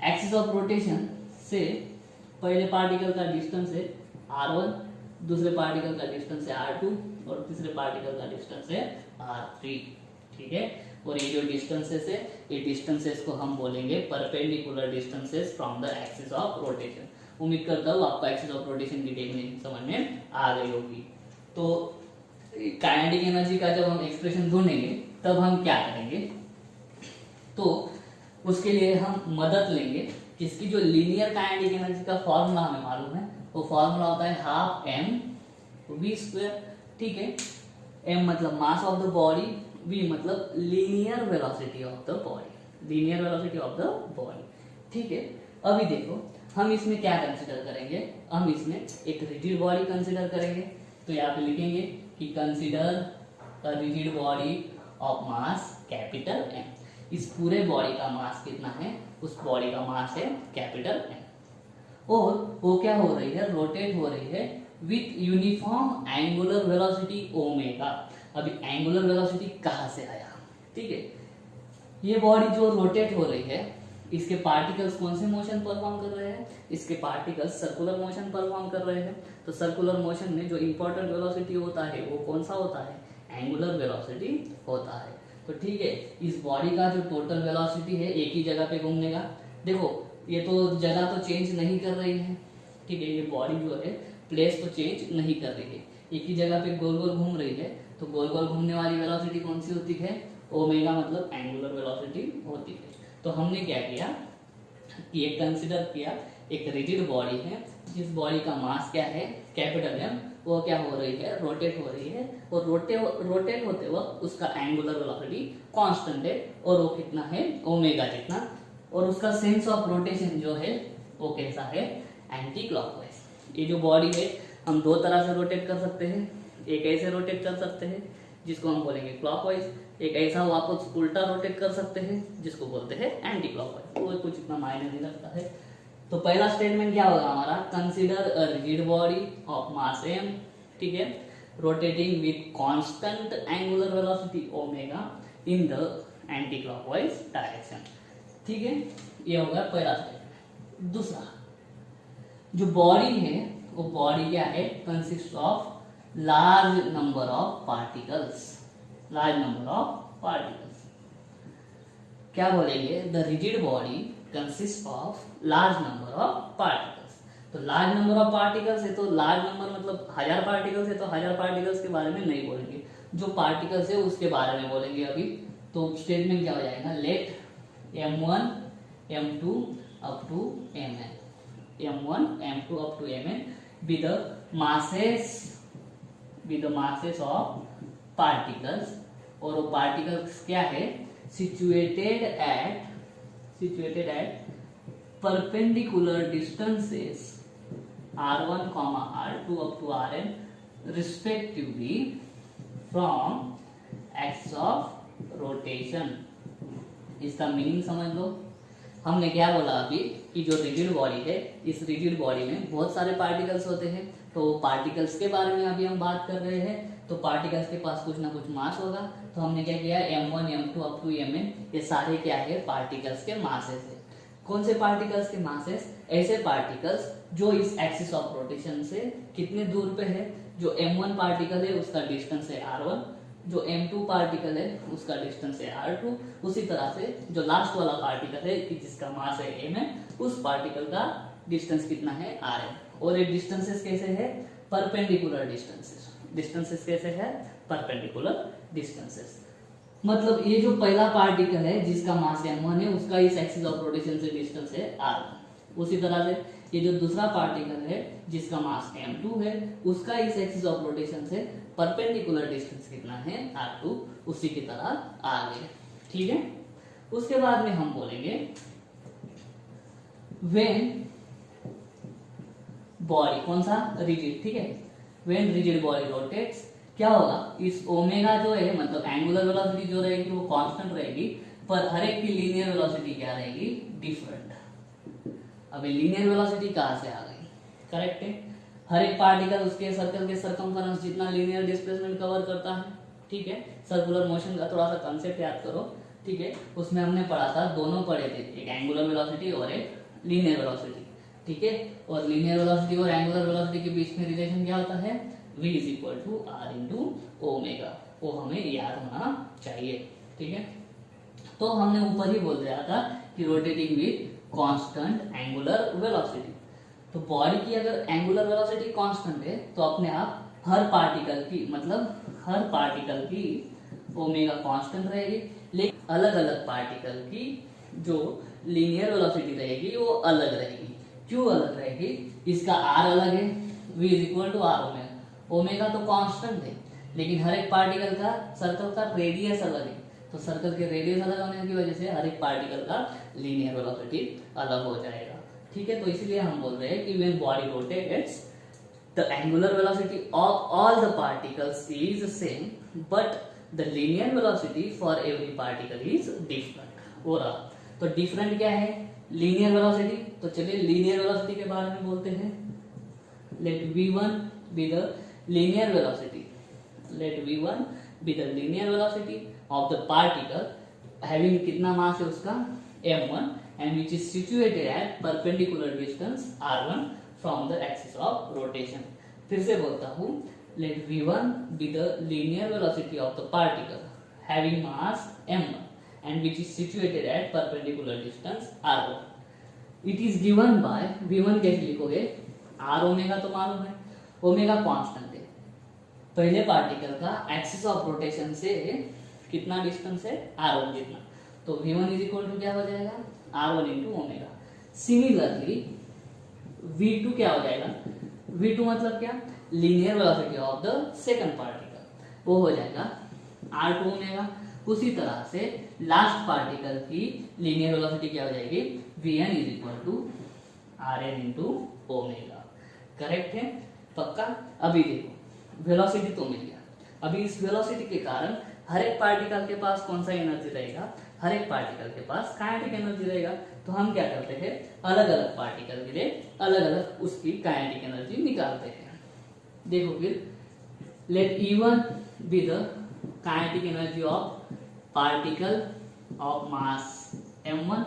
Speaker 1: एक्सिस ऑफ रोटेशन से पहले पार्टिकल का डिस्टेंस है r1, दूसरे पार्टिकल का डिस्टेंस है r2 और तीसरे पार्टिकल का डिस्टेंस है r3। ठीक है, और ये जो डिस्टेंसेस है, ये डिस्टेंसेस को हम बोलेंगे perpendicular distances from the axis of rotation. उम्मीद करता हूँ आपको एक्सिस ऑफ रोटेशन की टेक्निक समझ में आ गई होगी। तो काइनेटिक एनर्जी का जब हम एक्सप्रेशन ढूंढेंगे तब हम क्या करेंगे? तो उसके लिए हम मदद लेंगे किसकी? जो लीनियर काइनेटिक एनर्जी का फॉर्मूला हमें मालूम है, वो फॉर्मूला होता है हाफ mv²। ठीक है, m मतलब mass of the body, v मतलब linear velocity of the body. ठीक है, अभी देखो हम इसमें क्या कंसीडर करेंगे? हम इसमें एक रिजिड बॉडी कंसीडर करेंगे। तो यहाँ पे लिखेंगे कि consider a rigid body of mass capital M। इस पूरे बॉडी का मास कितना है? उस बॉडी का मास है कैपिटल M। और वो क्या हो रही है? रोटेट हो रही है with uniform angular velocity omega. अभी एंगुलर वेलोसिटी कहाँ से आया? ठीक है, ये बॉडी जो रोटेट हो रही है, इसके पार्टिकल्स कौन से मोशन परफॉर्म कर रहे हैं? इसके पार्टिकल्स सर्कुलर मोशन परफॉर्म कर रहे हैं। तो सर्कुलर मोशन में जो इंपॉर्टेंट वेलोसिटी होता है वो कौन सा होता है? एंगुलर वेलोसिटी होता है। तो ठीक है, इस बॉडी का जो टोटल वेलोसिटी है एक ही जगह पे घूमने का, देखो ये तो जगह तो चेंज नहीं कर रही है। ठीक है, ये बॉडी जो है प्लेस तो चेंज नहीं कर रही है, एक ही जगह पे गोल गोल घूम रही है। तो गोल गोल घूमने वाली वेलोसिटी कौन सी होती है? ओमेगा मतलब एंगुलर वेलोसिटी होती है। तो हमने क्या किया कि एक कंसिडर किया एक रिजिड बॉडी है जिस बॉडी का मास क्या है? Capital M। वो क्या हो रही है? रोटेट हो रही है। और रोटेट होते वक्त उसका एंगुलर वेलोसिटी कांस्टेंट है और वो कितना है? ओमेगा जितना। और उसका सेंस ऑफ रोटेशन जो है वो कैसा है? Anti clockwise. ये जो बॉडी है हम दो तरह से रोटेट कर सकते हैं। एक ऐसे रोटेट कर सकते हैं जिसको हम बोलेंगे क्लॉकवाइज, एक ऐसा वापस उल्टा रोटेट कर सकते हैं जिसको बोलते हैं एंटी क्लॉकवाइज। वो कुछ इतना मायने नहीं रखता है। तो पहला स्टेटमेंट क्या होगा हमारा? Consider a rigid body of mass m, ठीक है, rotating with constant angular velocity omega in the anti clockwise direction. ठीक है, ये होगा पहला स्टेटमेंट। दूसरा, जो बॉडी है वो बॉडी क्या है? Consist of large number of particles. क्या बोलेंगे? The rigid body consist of large number of particles. तो लार्ज नंबर ऑफ पार्टिकल्स है तो लार्ज नंबर मतलब 1000 पार्टिकल्स है तो 1000 पार्टिकल्स के बारे में नहीं बोलेंगे, जो पार्टिकल्स है उसके बारे में बोलेंगे अभी। तो स्टेटमेंट क्या हो जाएगा, late m1 m2 up to mn, m1 m2 up to mn be the masses of particles, और वो पार्टिकल्स क्या है, situated at perpendicular distances r1 r2 up to rn respectively from axis of rotation। इसका meaning समझ लो। हमने क्या बोला अभी कि जो रिजिड बॉडी है, इस रिजिड बॉडी में बहुत सारे पार्टिकल्स होते हैं, तो पार्टिकल्स के बारे में अभी हम बात कर रहे हैं। तो पार्टिकल्स के पास कुछ ना कुछ मास होगा, तो हमने क्या किया, m1 m2 up to mn ये सारे क्या है, पार्टिकल्स के मासेस है। कौन से पार्टिकल्स के मासेस, ऐसे पार्टिकल्स जो इस एक्सिस ऑफ रोटेशन से कितने दूर पे है। जो m1 पार्टिकल है उसका डिस्टेंस है r1, जो m2 पार्टिकल है उसका डिस्टेंस है r2, उसी तरह से जो लास्ट वाला पार्टिकल है कि जिसका मास है mn, उस पार्टिकल का डिस्टेंस कितना है rn। और ये डिस्टेंसेस कैसे है, परपेंडिकुलर डिस्टेंसेस। डिस्टेंसेस कैसे है, परपेंडिकुलर डिस्टेंसेस। मतलब ये जो पहला पार्टिकल है जिसका मास m1 है उसका इस एक्सिस ऑफ रोटेशन से डिस्टेंस है r1। उसी तरह से ये जो दूसरा पार्टिकल है जिसका मास m2 है उसका इस एक्सिस ऑफ रोटेशन से परपेंडिकुलर डिस्टेंस कितना है, r2। उसी की तरह आगे, ठीक है। उसके बाद में हम बोलेंगे व्हेन बॉडी, कौन सा, रिजिड, ठीक है। व्हेन रिजिड बॉडी रोटेट्स, क्या होगा, इस ओमेगा जो है मतलब एंगुलर वेलोसिटी जो रहेगी वो कांस्टेंट रहेगी, पर हर एक की लीनियर वेलोसिटी क्या रहेगी, डिफरेंट। अभी लीनियर वेलोसिटी कहां से आ गई, करेक्ट है। हर एक पार्टिकल उसके सर्कल के सरकमफेरेंस जितना लीनियर डिस्प्लेसमेंट कवर करता है, ठीक है। सर्कुलर मोशन का थोड़ा सा कंसेप्ट याद करो, ठीक है। उसमें हमने पढ़ा था, दोनों पढ़े थे, एक एंगुलर वेलोसिटी और एक लीनियर वेलोसिटी, ठीक है। और लीनियर वेलोसिटी और एंगुलर वेलोसिटी के बीच में रिलेशन क्या होता है, v is equal to R into omega. वो हमें याद होना चाहिए, ठीक है। तो हमने ऊपर ही बोल दिया था कि rotating with constant angular velocity. तो बॉडी की अगर एंगुलर वेलोसिटी कांस्टेंट है तो अपने आप हर पार्टिकल की, मतलब हर पार्टिकल की ओमेगा कांस्टेंट रहेगी, लेकिन अलग अलग पार्टिकल की जो लीनियर वेलोसिटी रहेगी वो अलग रहेगी। क्यों अलग रहेगी, इसका r अलग है, v is equal to R omega. Omega तो कांस्टेंट है, लेकिन हर एक पार्टिकल का सर्कल का रेडियस अलग है, तो सर्कल के रेडियस अलग होने की वजह से हर एक पार्टिकल का लीनियर वेलोसिटी अलग हो जाएगा, ठीक है। तो इसलिए हम बोल रहे हैं कि when body rotates the angular velocity of all the particles is same, but the linear velocity for every particle is different. हो रहा, तो डिफरेंट क्या है, लीनियर वेलोसिटी। तो चलिए लीनियर वेलोसिटी के बारे में बोलते हैं। Let v1 be the linear velocity, let v1 be the linear velocity of the particle having कितना मास है उसका m1 and which is situated at perpendicular distance r1 from the axis of rotation। फिर से बोलता हूँ, let v1 be the linear velocity of the particle having mass m1 and which is situated at perpendicular distance r1। it is given by v1 कैसे लिखोगे, r omega तो मालूम है, omega constant है, पहले पार्टिकल का एक्सिस ऑफ रोटेशन से कितना डिस्टेंस है, r1 जितना, तो v1 इज इक्वल टू क्या हो जाएगा, r1 into omega. Similarly v2 क्या हो जाएगा, v2 मतलब क्या, linear velocity of the second particle, वो हो जाएगा r2 ओमेगा। उसी तरह से लास्ट पार्टिकल की लीनियर वेलोसिटी क्या हो जाएगी, vn is equal to rn into omega. Correct है, पक्का। अभी देखो वेलोसिटी तो मिल गया, अभी इस वेलोसिटी के कारण हर एक पार्टिकल के पास कौन सा एनर्जी रहेगा, हर एक पार्टिकल के पास काइनेटिक एनर्जी रहेगा। तो हम क्या करते हैं, अलग अलग पार्टिकल के लिए अलग अलग उसकी काइनेटिक एनर्जी निकालते हैं। देखो फिर, let E1 be the kinetic energy of particle of mass m1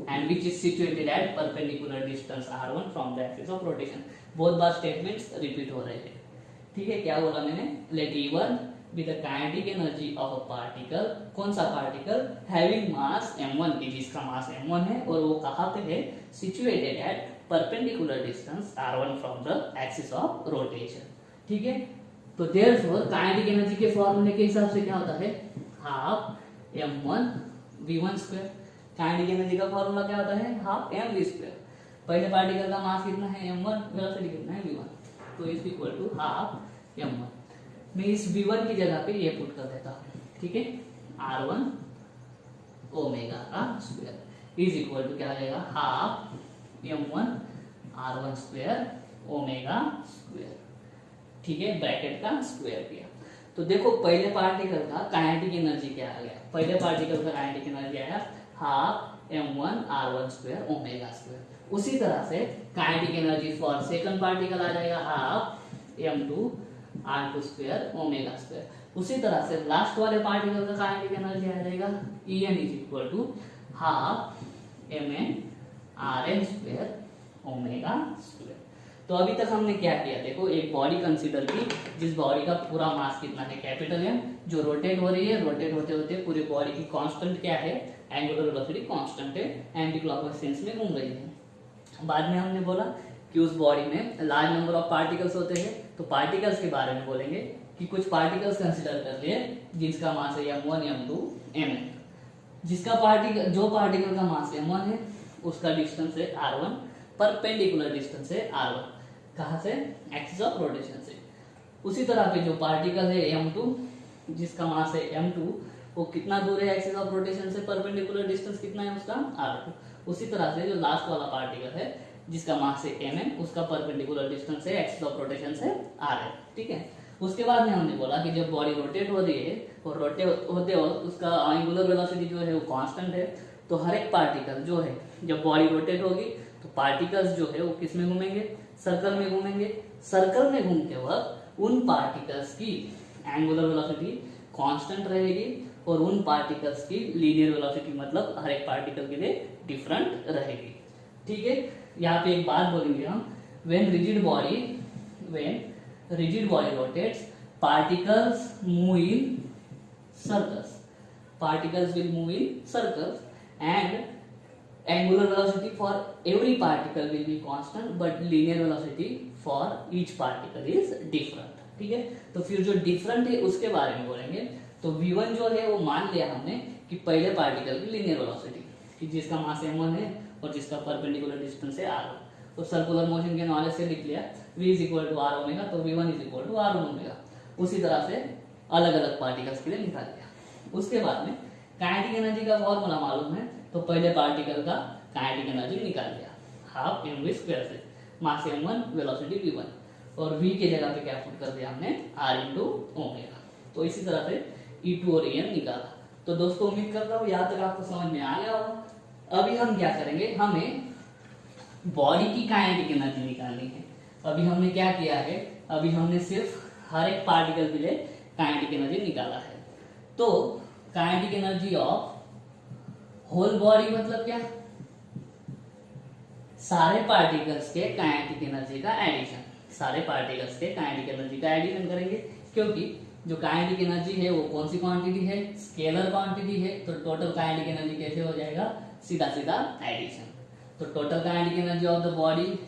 Speaker 1: and which is situated at perpendicular distance r1 from the axis of rotation। बहुत बार स्टेटमेंट्स रिपीट हो रहे हैं, ठीक है। क्या बोला मैंने, let E1 with the kinetic energy of a particle, कौन सा पार्टिकल, हैविंग मास m1, जिसका मास m1 है और वो कहाँ पे है, situated at perpendicular distance r1 from the axis of rotation. ठीक है, तो देयरफॉर काइनेटिक एनर्जी के फॉर्मूले के हिसाब से क्या होता है, half m1 v1 square. Kinetic energy का फॉर्मूला क्या होता है, हाफ mv स्क्वायर। पहले पार्टिकल का मास कितना है m1, वेलोसिटी कितना है v1, तो is equal to half m1। मैं इस v1 की जगह पे ये पुट कर देता हूँ, ठीक है, r1 ओमेगा का स्क्वायर इज इक्वल टू क्या आ जाएगा, half m1 r1 square omega square. ठीक है, ब्रैकेट का स्क्वायर किया। तो देखो पहले पार्टिकल का काइनेटिक एनर्जी क्या आ गया, पहले पार्टिकल का काइनेटिक एनर्जी आया half m1 r1 square omega square. उसी तरह से kinetic energy for second particle आ जाएगा half m2 r2 square omega square. उसी तरह से लास्ट वाले पार्टिकल का काइनेटिक एनर्जी आ जाएगा En is equal to half mn rn square omega square. तो अभी तक हमने क्या किया, देखो एक बॉडी कंसीडर की जिस बॉडी का पूरा मास कितना है, कैपिटल M, जो रोटेट हो रही है, रोटेट होते होते पूरी बॉडी की कांस्टेंट क्या है, एंगुलर वेलोसिटी कांस्टेंट है, एंटी क्लॉकवाइज सेंस में घूम रही है। बाद में हमने बोला कि उस बॉडी में लार्ज नंबर ऑफ पार्टिकल्स होते हैं, तो पार्टिकल्स के बारे में बोलेंगे कि कुछ पार्टिकल्स कंसिडर कर लिए जिसका मास है m1 m2 mn। जिसका पार्टिकल, जो पार्टिकल का मास m1 है उसका डिस्टेंस है r1, परपेंडिकुलर डिस्टेंस है r1, कहाँ से, एक्सिस ऑफ रोटेशन से। उसी तरह पे जो पार्टिकल है m2 जिसका मास है m2, वो कितना दूर है एक्सिस ऑफ रोटेशन से, परपेंडिकुलर डिस्टेंस कितना है उसका r2। उसी तरह से जो लास्ट वाला पार्टिकल है जिसका मास है mn, उसका परपेंडिकुलर डिस्टेंस है एक्सिस ऑफ रोटेशन से rn। ठीक है, उसके बाद में हमने बोला कि जब बॉडी रोटेट हो रही है और रोटेट होते वक्त उसका एंगुलर वेलोसिटी जो है वो कांस्टेंट है, तो हर एक पार्टिकल जो है जब बॉडी रोटेट होगी तो पार्टिकल्स जो है वो किस में घूमेंगे, सर्कल में घूमेंगे। सर्कल में घूमते वक्त उन पार्टिकल्स की एंगुलर वेलोसिटी कांस्टेंट रहेगी और उन पार्टिकल्स की लीनियर वेलोसिटी मतलब हर एक पार्टिकल के लिए डिफरेंट रहेगी। ठीक है, यहाँ पे एक बात बोलेंगे हम, when rigid body rotates particles move in circles, particles will move in circles and angular velocity for every particle will be constant but linear velocity for each particle is different। ठीक है, तो फिर जो डिफरेंट है उसके बारे में बोलेंगे। तो v1 जो है वो मान लिया हमने कि पहले पार्टिकल की लीनियर वेलोसिटी कि जिसका मास m1 है और जिसका परपेंडिकुलर डिस्टेंस है r1, तो सर्कुलर मोशन के नॉलेज से लिख लिया v is equal to r omega, तो v1 is equal to r1 omega. उसी तरह से अलग अलग पार्टिकल्स के लिए निकाल दिया। उसके बाद में काइनेटिक एनर्जी का फॉर्मूला मालूम है, तो पहले पार्टिकल का काइनेटिक एनर्जी निकाल दिया हाफ mv स्क्वायर से, मास m1 वेलोसिटी v1 और v के जगह पे क्या पुट कर दिया हमने r इंटू ओमेगा। तो इसी तरह से E2 और En निकाला। तो दोस्तों उम्मीद करता हूँ यहाँ तक आपको समझ में आ गया होगा। अभी हम क्या करेंगे, हमें बॉडी की काइनेटिक एनर्जी निकालनी है। अभी हमने क्या किया है, अभी हमने सिर्फ हर एक पार्टिकल के लिए काइनेटिक एनर्जी निकाला है। तो kinetic energy of whole body मतलब क्या, सारे पार्टिकल्स के काइनेटिक एनर्जी का एडिशन, सारे पार्टिकल्स के काइनेटिक एनर्जी का एडिशन करेंगे, क्योंकि जो काइनेटिक एनर्जी है वो कौन सी क्वांटिटी है, स्केलर क्वांटिटी है। तो टोटल काइनेटिक एनर्जी कैसे हो जाएगा, सीधा सीधा एडिशन। तो total kinetic energy of the body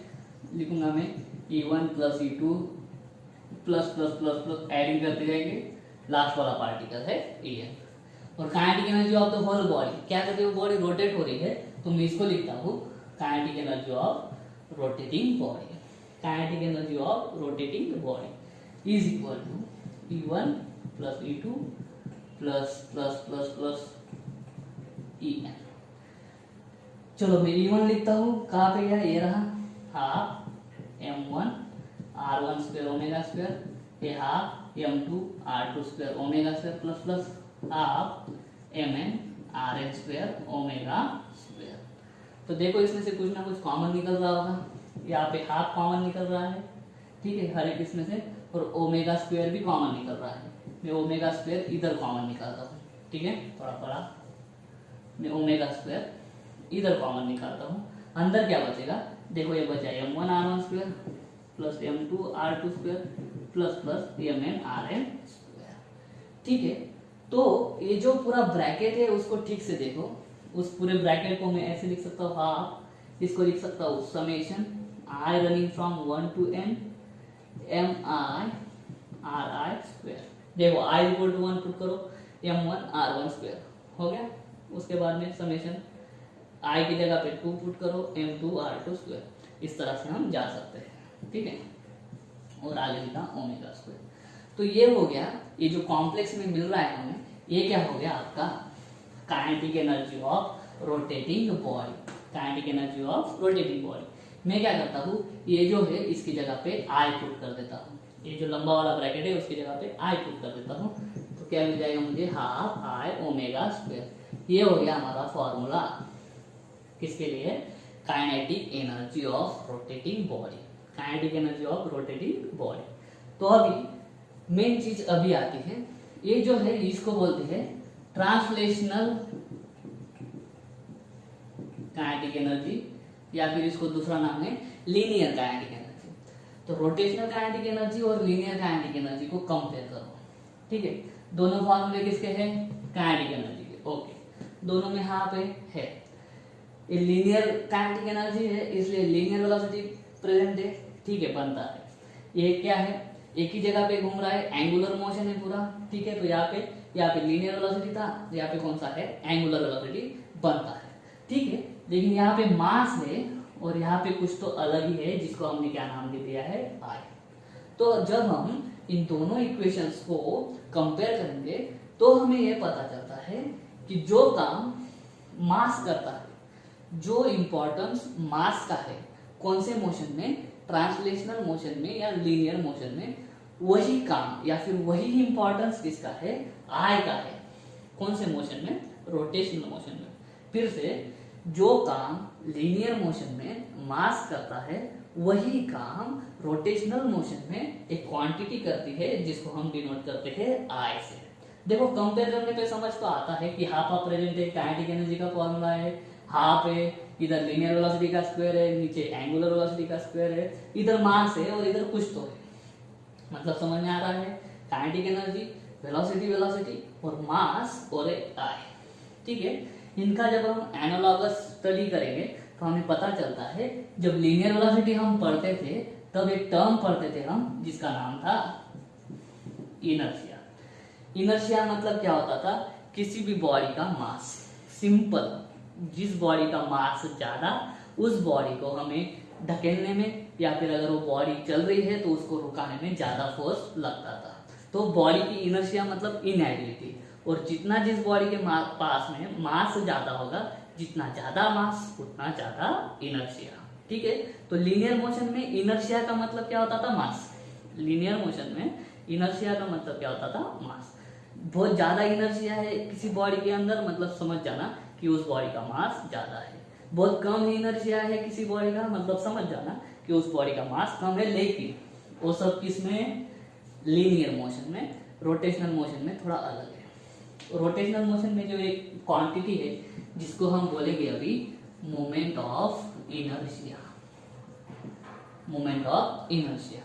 Speaker 1: लिखूंगा मैं E1 plus E2 plus plus plus plus adding करते जाएंगे, लास्ट वाला पार्टिकल है En। और kinetic energy of the whole body क्या करती है, बॉडी रोटेट हो रही है, तो मैं इसको लिखता हूँ kinetic energy of rotating body, kinetic energy of rotating body is equal to E1 plus E2 plus plus plus plus En। चलो मैं E1 लिखता हूँ, कहाँ पे गया, ये रहा, half m1 r1 square omega square, ये half m2 r2 square omega square plus plus half mn rn square omega square. तो देखो इसमें से कुछ ना कुछ कॉमन निकल रहा होगा, यहाँ पे हाफ कॉमन निकल रहा है, ठीक है, हर एक इसमें से, और ओमेगा स्क्वायर भी कॉमन निकल रहा है। मैं ओमेगा स्क्वायर इधर कॉमन निकालता हूँ, ठीक है, थोड़ा बड़ा, मैं ओमेगा स्क्वायर इधर कॉमन निकालता हूँ। अंदर क्या बचेगा, देखो ये बचा m1 r1 square plus m2 r2 square plus plus mn rn square. ठीक है। तो ये जो पूरा ब्रैकेट है उसको ठीक से देखो, उस पूरे ब्रैकेट को मैं ऐसे लिख सकता हूँ हाफ, इसको लिख सकता हूँ summation I running from 1 to n M I R I square. देखो आई इक्वल टू 1 पुट करो, m1 r1 स्क्वायर हो गया। उसके बाद में समेशन आई की जगह पे 2 पुट करो, m2 r2 स्क्वायर। इस तरह से हम जा सकते हैं, ठीक है। और आगे लिखा ओमेगा स्क्वायर। तो ये हो गया, ये जो कॉम्प्लेक्स में मिल रहा है हमें, ये क्या हो गया आपका kinetic energy of rotating body. Kinetic energy of rotating body. मैं क्या करता हूँ, ये जो है इसकी जगह पे आई पुट कर देता हूँ, ये जो लंबा वाला ब्रैकेट है उसकी जगह पे आई पुट कर देता हूँ। तो क्या मिल जाएगा मुझे, हाफ आई ओमेगा स्क्वायर। ये हो गया हमारा फॉर्मूला किसके लिए, kinetic energy of rotating body. Kinetic energy of rotating body. तो अभी मेन चीज अभी आती है, ये जो है इसको बोलते हैं ट्रांसलेशनल काइनेटिक एनर्जी, या फिर इसको दूसरा नाम है लीनियर काइनेटिक एनर्जी। तो रोटेशनल काइनेटिक एनर्जी और लीनियर काइनेटिक एनर्जी को कंपेयर करो, ठीक है। दोनों फॉर्मूले किसके हैं, काइनेटिक एनर्जी के, ओके। दोनों में यहाँ पे है, ये लीनियर काइनेटिक एनर्जी है इसलिए लीनियर वेलोसिटी प्रेजेंट है, ठीक है, बनता है। ये क्या है, एक ही जगह पे घूम रहा है, एंगुलर मोशन है पूरा, ठीक है। तो यहाँ पे लीनियर वेलोसिटी था, यहाँ पे कौन सा है, एंगुलर वेलोसिटी बनता है, ठीक है। लेकिन यहाँ पे मास है और यहाँ पे कुछ तो अलग ही है जिसको हमने क्या नाम दे दिया है, आई। तो जब हम इन दोनों इक्वेशंस को कंपेयर करेंगे तो हमें यह पता चलता है कि जो काम मास करता है, जो इंपॉर्टेंस मास का है कौन से मोशन में, ट्रांसलेशनल मोशन में या लीनियर मोशन में, वही काम या फिर वही इंपॉर्टेंस किसका है, आई का है। कौन से मोशन में, रोटेशनल मोशन में। फिर से जो काम लीनियर मोशन में मास करता है वही काम रोटेशनल मोशन में एक क्वांटिटी करती है जिसको हम डिनोट करते हैं आई से। देखो कंपेयर करने पे समझ तो आता है कि हाफ हाफ प्रेजेंट है, काइनेटिक एनर्जी का फॉर्मूला है, हाफ है, इधर लीनियर वेलोसिटी का स्क्वायर है, नीचे एंगुलर वेलोसिटी का स्क्वायर है, इधर मास है और इधर कुछ तो है। मतलब समझ में आ रहा है, काइनेटिक एनर्जी, वेलोसिटी और मास और आई, ठीक है। इनका जब हम एनालॉगस स्टडी करेंगे तो हमें पता चलता है, जब लीनियर वेलोसिटी हम पढ़ते थे तब एक टर्म पढ़ते थे हम जिसका नाम था इनर्शिया। इनर्शिया मतलब क्या होता था, किसी भी बॉडी का मास, सिंपल, जिस बॉडी का मास ज्यादा उस बॉडी को हमें ढकेलने में या फिर अगर वो बॉडी चल रही है तो उसको रुकाने में ज्यादा फोर्स लगता था। तो बॉडी की इनर्शिया मतलब इनएबिलिटी, और जितना जिस बॉडी के पास में मास ज्यादा होगा, जितना ज्यादा मास उतना ज्यादा इनर्शिया, ठीक है। तो लीनियर मोशन में इनर्शिया का मतलब क्या होता था, मास। लीनियर मोशन में इनर्शिया का मतलब क्या होता था, मास। बहुत ज्यादा इनर्शिया है किसी बॉडी के अंदर, मतलब समझ जाना कि उस बॉडी का मास ज्यादा है। बहुत कम इनर्शिया है किसी बॉडी का, मतलब समझ जाना कि उस बॉडी का मास कम है। लेकिन वो सब किसमें, लीनियर मोशन में। रोटेशनल मोशन में थोड़ा अलग है। रोटेशनल मोशन में जो एक क्वांटिटी है जिसको हम बोलेंगे अभी moment of inertia. Moment of inertia,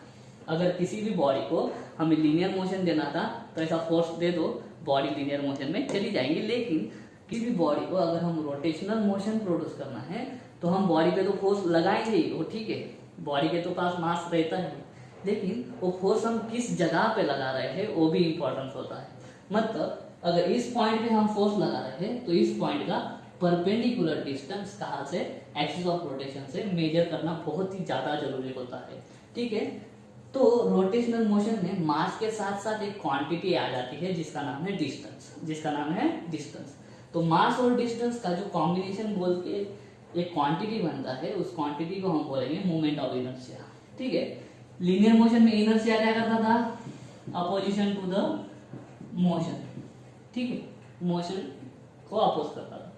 Speaker 1: अगर किसी भी बॉडी को हमें लीनियर मोशन देना था तो ऐसा फोर्स दे दो, बॉडी लीनियर मोशन में चली जाएंगी। लेकिन किसी भी बॉडी को अगर हम रोटेशनल मोशन प्रोड्यूस करना है तो हम बॉडी पे तो फोर्स लगाएंगे ही, वो ठीक है, बॉडी के तो पास मास रहता है, लेकिन वो फोर्स हम किस जगह पे लगा रहे हैं वो भी इंपॉर्टेंस होता है। मतलब अगर इस पॉइंट पे हम फोर्स लगा रहे हैं तो इस पॉइंट का परपेंडिकुलर डिस्टेंस कहाँ से, एक्सिस ऑफ रोटेशन से मेजर करना बहुत ही ज्यादा जरूरी होता है, ठीक है। तो रोटेशनल मोशन में मास के साथ साथ एक क्वांटिटी आ जाती है जिसका नाम है डिस्टेंस, जिसका नाम है डिस्टेंस। तो मास और डिस्टेंस का जो कॉम्बिनेशन बोल के एक क्वांटिटी बनता है, उस क्वांटिटी को हम बोलेंगे मोमेंट ऑफ इनर्शिया, ठीक है। लीनियर मोशन में इनर्शिया क्या करता था, अपोजिशन टू द मोशन, ठीक है, मोशन को अपोज करता था।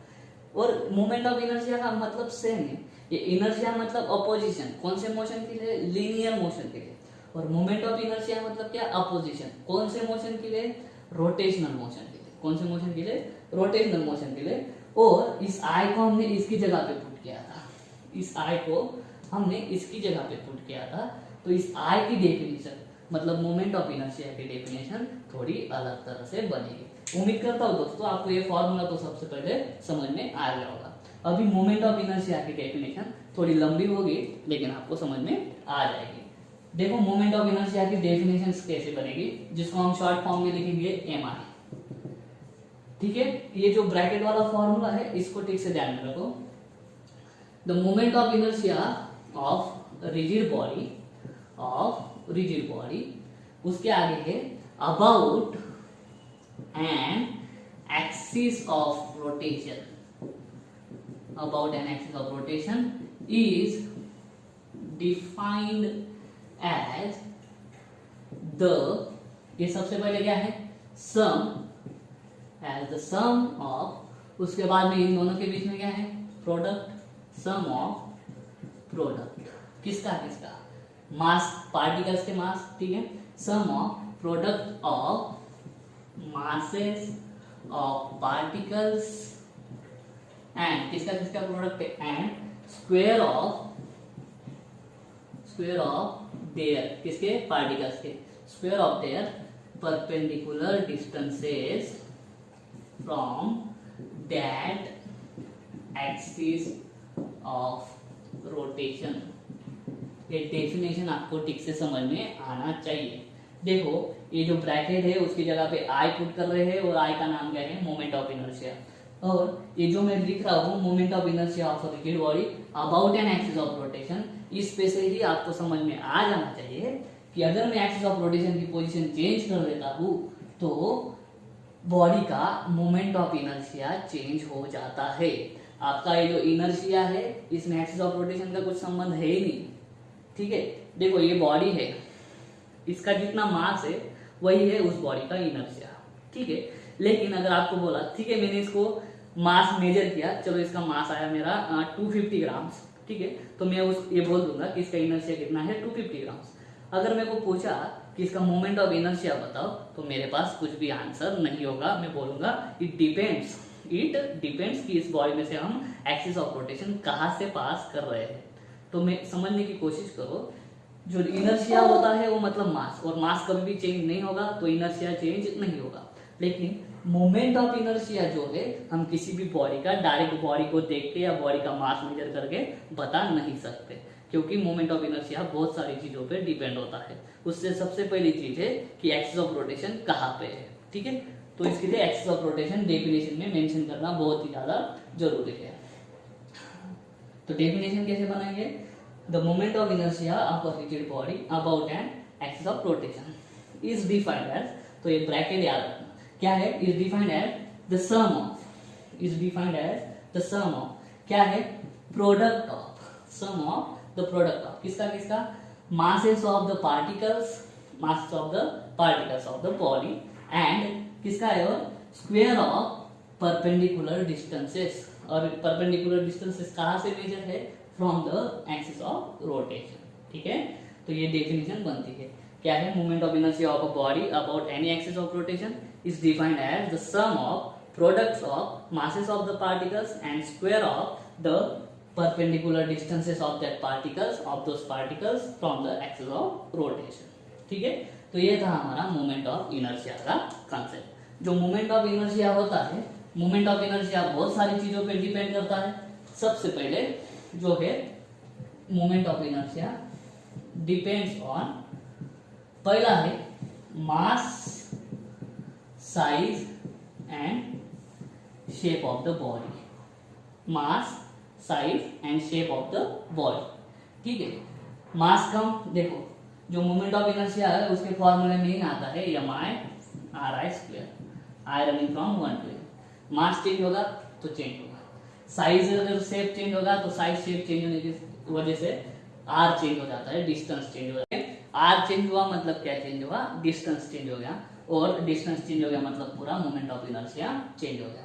Speaker 1: और मोमेंट ऑफ इनर्शिया का मतलब सेम है, ये इनर्शिया मतलब अपोजिशन, कौन से मोशन के लिए, लीनियर मोशन के लिए। और मोमेंट ऑफ इनर्शिया मतलब क्या, अपोजिशन, कौन से मोशन के लिए, रोटेशनल मोशन के लिए। कौन से मोशन के लिए, रोटेशनल मोशन के लिए। और इस आई को हमने इसकी जगह पे पुट किया था, इस आई को हमने इसकी जगह पे पुट किया था। तो इस आई की डेफिनेशन मतलब मोमेंट ऑफ इनर्शिया की डेफिनेशन थोड़ी अलग तरह से बनेगी। उम्मीद करता हूँ दोस्तों आपको ये फॉर्मूला तो सबसे पहले समझ में आ गया होगा। अभी मोमेंट ऑफ इनर्शिया की डेफिनेशन थोड़ी लंबी होगी लेकिन आपको समझ में आ जाएगी। देखो मोमेंट ऑफ इनर्शिया की डेफिनेशन कैसे बनेगी, जिसको हम शॉर्ट फॉर्म में लिखेंगे एमआई। ठीक है, ये जो ब्रैकेट वाला फॉर्मूला है इसको ठीक से ध्यान में रखो। The moment of inertia of rigid body उसके आगे है about an axis of rotation. About an axis of rotation is defined as the, ये सबसे पहले क्या है, sum, as the sum of, उसके बाद में इन दोनों के बीच में क्या है, प्रोडक्ट, sum of प्रोडक्ट किसका मास, पार्टिकल्स के मास, ठीक है, sum of product of masses of particles and किसका प्रोडक्ट है, एंड स्क्वायर ऑफ देयर, किसके, पार्टिकल्स के, square of their perpendicular distances from that axis of rotation. ये डेफिनेशन आपको ठीक से समझ में आना चाहिए। देखो ये जो ब्रैकेट है उसकी जगह पे आई पुट कर रहे हैं और आई का नाम क्या है, मोमेंट ऑफ इनर्शिया। और ये जो मैं लिख रहा हूँ moment of inertia of rigid body about an axis of rotation, इस पे से ही आपको समझ में आ जाना चाहिए कि अगर मैं एक्सिस ऑफ रोटेशन की पोजीशन चेंज कर देता हूँ तो बॉडी का मोमेंट ऑफ इनर्शिया चेंज हो जाता है। आपका ये जो इनर्शिया है इसमें एक्सिस ऑफ रोटेशन का कुछ संबंध है ही नहीं। ठीक है, देखो ये बॉडी है, इसका जितना मास है वही है उस बॉडी का इनर्शिया। ठीक है, लेकिन अगर आपको बोला ठीक है मैंने इसको मास मेजर किया, चलो इसका मास आया मेरा 250 ग्राम्स, ठीक है, तो मैं ये बोल दूंगा कि इसका इनर्शिया कितना है, 250 ग्राम्स। अगर मेरे को पूछा कि इसका मोमेंट ऑफ इनर्शिया बताओ तो मेरे पास कुछ भी आंसर नहीं होगा। मैं बोलूंगा इट डिपेंड्स कि इस बॉडी में से हम एक्सिस ऑफ रोटेशन कहाँ से पास कर रहे हैं। तो मैं समझने की कोशिश करो, जो इनर्शिया होता है वो मतलब मास, और मास कभी भी चेंज नहीं होगा तो इनर्शिया चेंज नहीं होगा। लेकिन मोमेंट ऑफ इनर्शिया जो है हम किसी भी बॉडी का डायरेक्ट बॉडी को देख के या बॉडी का मास मेजर करके बता नहीं सकते, क्योंकि मोमेंट ऑफ इनर्शिया बहुत सारी चीजों पे डिपेंड होता है। उससे सबसे पहली चीज है कि एक्सिस ऑफ रोटेशन कहाँ पे है। ठीक है, तो इसके लिए एक्सिस ऑफ रोटेशन डेफिनेशन में मेंशन करना बहुत ही ज्यादा जरूरी है। तो डेफिनेशन कैसे बनाएंगे, the moment of inertia of a rigid body about an axis of rotation is defined as, तो ये ब्रैकेट याद रखना क्या है, is defined as the sum of, is defined as the sum of क्या है, product of, sum of the product of किसका masses of the particles of the body and किसका है, और स्क्वायर ऑफ परपेंडिकुलर डिस्टेंसेस, और perpendicular distances कहाँ से major है, from the axis of rotation. ठीक है, तो ये डेफिनेशन बनती है। क्या है, moment of inertia of a body about any axis of rotation is defined as the sum of products of masses of the particles and square of the perpendicular distances of that those particles from the axis of rotation। ठीक है, तो ये था हमारा moment of inertia का concept. जो moment of inertia होता है, मोमेंट ऑफ इनर्शिया बहुत सारी चीजों पे डिपेंड करता है। सबसे पहले जो है moment of inertia depends on, पहला है mass, size and shape of the body, mass, size and shape of the body. ठीक है, मास कम, देखो जो मोमेंट ऑफ इनर्शिया है उसके फॉर्मूले में ही आता है mI/r² I running from 1 to n। Mass change होगा तो चेंज होगा, साइज अगर शेप चेंज होगा तो साइज शेप चेंज होने की वजह से आर चेंज हो जाता है, डिस्टेंस चेंज हो जाता है। आर चेंज हुआ मतलब क्या चेंज हुआ, डिस्टेंस चेंज हो गया, और डिस्टेंस चेंज हो गया मतलब पूरा मोमेंट ऑफ इनर्शिया चेंज हो गया।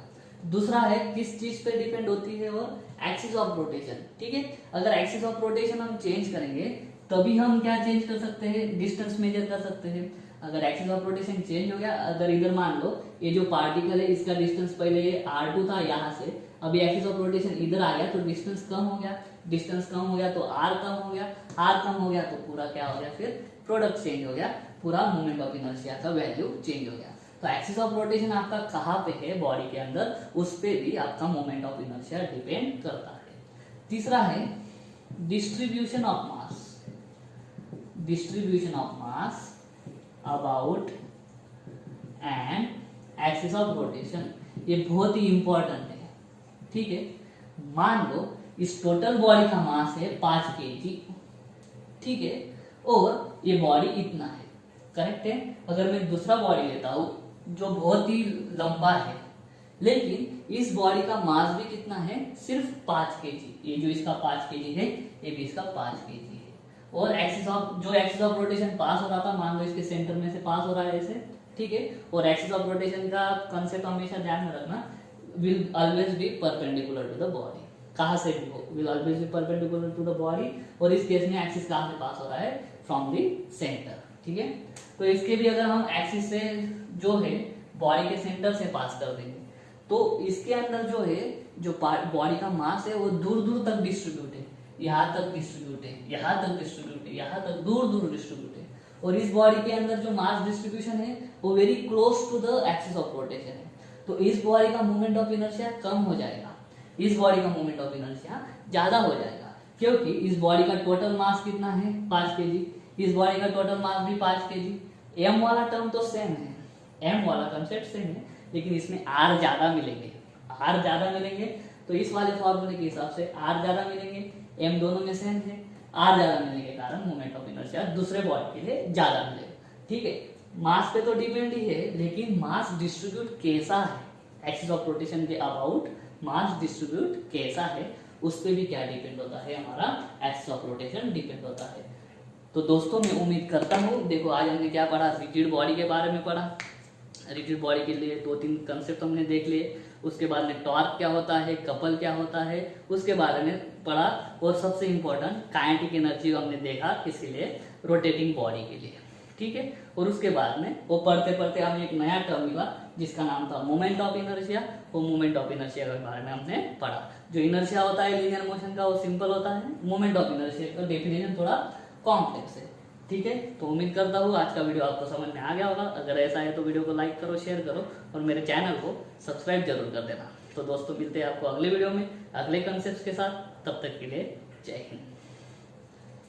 Speaker 1: दूसरा है किस चीज पे डिपेंड होती है, वो एक्सिस ऑफ रोटेशन। ठीक है, अगर एक्सिस ऑफ रोटेशन हम चेंज करेंगे तभी हम क्या चेंज कर सकते हैं, डिस्टेंस मेजर कर सकते हैं। अगर एक्सिस ऑफ रोटेशन चेंज हो गया, अगर इधर मान लो ये जो पार्टिकल है इसका डिस्टेंस पहले ये r2 था यहाँ से, अभी एक्सिस ऑफ रोटेशन इधर आ गया तो डिस्टेंस कम हो गया, डिस्टेंस कम हो गया तो r कम हो गया, r कम हो गया तो पूरा क्या हो गया, फिर प्रोडक्ट चेंज हो गया। पूरा मोमेंट ऑफ इनर्शिया का वैल्यू चेंज हो गया। तो एक्सिस ऑफ रोटेशन आपका कहाँ पे है बॉडी के अंदर, उस पे भी आपका मोमेंट ऑफ इनर्शिया डिपेंड करता है। तीसरा है distribution of mass, distribution of mass about and axis of rotation. ये बहुत ही इंपॉर्टेंट है, ठीक है। मान लो इस टोटल बॉडी का मास है 5 kg, ठीक है, और ये बॉडी इतना है, करेक्ट है। अगर मैं दूसरा बॉडी लेता हूं जो बहुत ही लंबा है, लेकिन इस बॉडी का मास भी कितना है, सिर्फ 5 kg। ये जो इसका 5 kg है, ये भी इसका 5 kg है। और एक्सिस ऑफ रोटेशन पास हो रहा था, मान लो इसके सेंटर में से पास हो रहा है ऐसे, ठीक है। और एक्सिस ऑफ रोटेशन का कंसेप्ट हमेशा ध्यान में रखना, will always be perpendicular to the body. कहाँ से भी हो, will always be perpendicular to the body. और इस केस में एक्सिस कहाँ से पास हो रहा है, फ्रॉम द सेंटर, ठीक है। तो इसके भी अगर हम एक्सिस से जो है बॉडी के सेंटर से पास कर देंगे, तो इसके अंदर जो है जो बॉडी का मास है वो दूर दूर तक डिस्ट्रीब्यूट है, यहाँ तक डिस्ट्रीब्यूट है, यहाँ तक डिस्ट्रीब्यूट है, यहाँ तक दूर दूर डिस्ट्रीब्यूट है। और इस बॉडी के अंदर जो मास डिस्ट्रीब्यूशन है वो very close to the axis of rotation है। तो इस बॉडी का मोमेंट ऑफ इनर्शिया कम हो जाएगा, इस बॉडी का मोमेंट ऑफ इनर्शिया ज्यादा हो जाएगा, क्योंकि इस बॉडी का टोटल मास कितना है 5 kg, इस बॉडी का टोटल मास भी 5 kg। एम वाला टर्म तो सेम है, एम वाला कंसेप्ट सेम है, लेकिन इसमें आर ज्यादा मिलेंगे, आर ज्यादा मिलेंगे। तो इस वाले फॉर्मूले के हिसाब से आर ज्यादा मिलेंगे, एम दोनों में सेम है, आर ज्यादा मिलने के कारण मोमेंट ऑफ इनर्शिया दूसरे बॉडी के लिए ज्यादा मिलेगा, ठीक है। मास पे तो डिपेंड ही है, लेकिन मास डिस्ट्रीब्यूट कैसा है, एक्सिस ऑफ रोटेशन के अबाउट मास डिस्ट्रीब्यूट कैसा है, उस पर भी क्या डिपेंड होता है, हमारा एक्सिस ऑफ रोटेशन डिपेंड होता है। तो दोस्तों मैं उम्मीद करता हूँ, देखो आज हमने क्या पढ़ा, रिजिड बॉडी के बारे में पढ़ा। रिजिड बॉडी के लिए 2-3 कंसेप्ट हमने देख लिए, उसके बाद में टॉर्क क्या होता है, कपल क्या होता है, उसके बारे में पढ़ा। और सबसे इंपॉर्टेंट काइनेटिक एनर्जी हमने देखा, किसके लिए, रोटेटिंग बॉडी के लिए, ठीक है। और उसके बाद में वो पढ़ते पढ़ते हमें एक नया टर्म मिला जिसका नाम था मोमेंट ऑफ इनर्शिया। वो मोमेंट ऑफ इनर्शिया के बारे में हमने पढ़ा। जो इनर्शिया होता है लीनियर मोशन का वो सिंपल होता है, मोमेंट ऑफ इनर्शिया का डेफिनेशन थोड़ा कॉम्प्लेक्स है, ठीक है। तो उम्मीद करता हूँ आज का वीडियो आपको समझ में आ गया होगा। अगर ऐसा है तो वीडियो को लाइक करो, शेयर करो और मेरे चैनल को सब्सक्राइब जरूर कर देना। तो दोस्तों मिलते हैं आपको अगले वीडियो में अगले कंसेप्ट के साथ, तब तक के लिए जय हिंद।